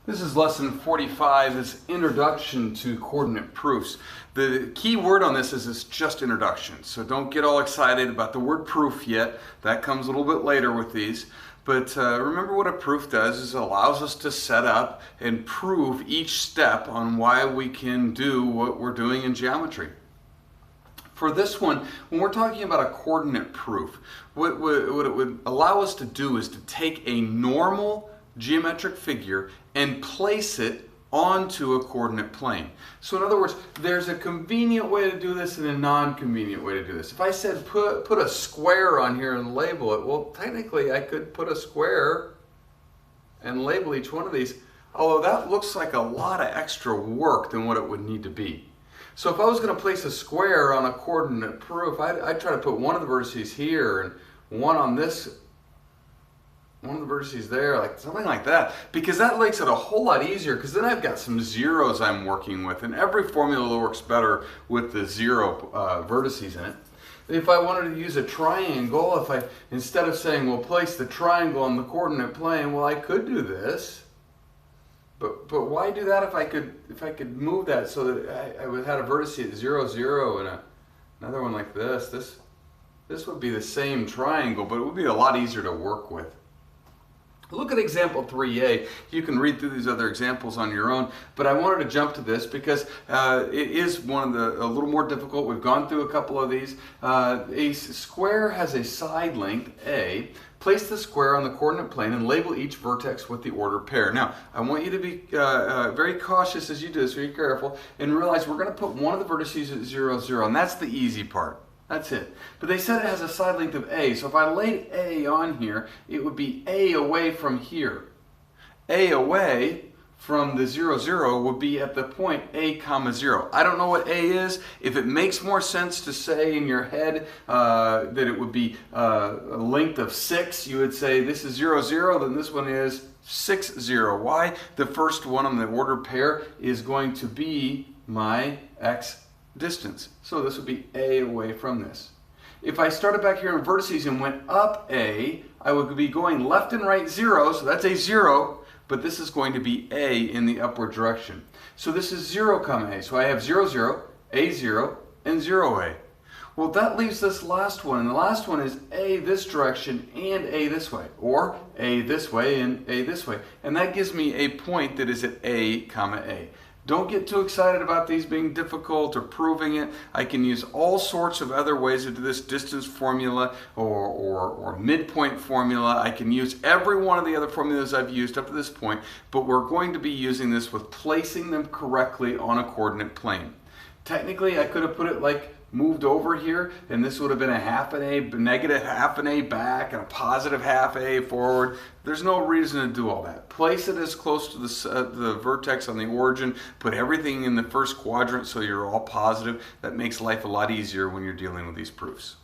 This is lesson 45, this introduction to coordinate proofs. The key word on this is it's just introduction. So don't get all excited about the word proof yet. That comes a little bit later with these. But remember what a proof does is it allows us to set up and prove each step on why we can do what we're doing in geometry. For this one, when we're talking about a coordinate proof, what it would allow us to do is to take a normal geometric figure and place it onto a coordinate plane. So in other words, there's a convenient way to do this and a non-convenient way to do this. If I said put a square on here and label it, well, technically I could put a square and label each one of these, although that looks like a lot of extra work than what it would need to be. So if I was going to place a square on a coordinate proof, I'd try to put one of the vertices here and one on this, one of the vertices there, like something like that, because that makes it a whole lot easier, because then I've got some zeros I'm working with, and every formula works better with the zero vertices in it. If I wanted to use a triangle, if I, instead of saying, well, place the triangle on the coordinate plane, well, I could do this. But why do that if I could move that so that I would have a vertex at 0, 0 and another one like this? This would be the same triangle, but it would be a lot easier to work with. Look at example 3a. You can read through these other examples on your own, but I wanted to jump to this because it is one of a little more difficult. We've gone through a couple of these. A square has a side length a. Place the square on the coordinate plane and label each vertex with the ordered pair. Now, I want you to be very cautious as you do this, very careful, and realize we're going to put one of the vertices at 0, 0, and that's the easy part. That's it. But they said it has a side length of a, so if I laid a on here, it would be a away from here. A away from the 0, 0 would be at the point a comma 0. I don't know what a is. If it makes more sense to say in your head that it would be a length of 6, you would say this is 0, 0, then this one is 6, 0. Why? The first one on the ordered pair is going to be my x distance. So this would be a away from this. If I started back here in vertices and went up a, I would be going left and right 0, so that's a 0, but this is going to be a in the upward direction. So this is 0 comma a. So I have 0, 0, a 0, and 0a. Well, that leaves this last one, and the last one is a this direction and a this way, or a this way and a this way. And that gives me a point that is at a comma a. Don't get too excited about these being difficult or proving it. I can use all sorts of other ways to do this, distance formula or midpoint formula. I can use every one of the other formulas I've used up to this point, but we're going to be using this with placing them correctly on a coordinate plane. Technically, I could have put it like moved over here, and this would have been a half an a, negative half an a back, and a positive half a forward. There's no reason to do all that. Place it as close to the vertex on the origin. Put everything in the first quadrant so you're all positive. That makes life a lot easier when you're dealing with these proofs.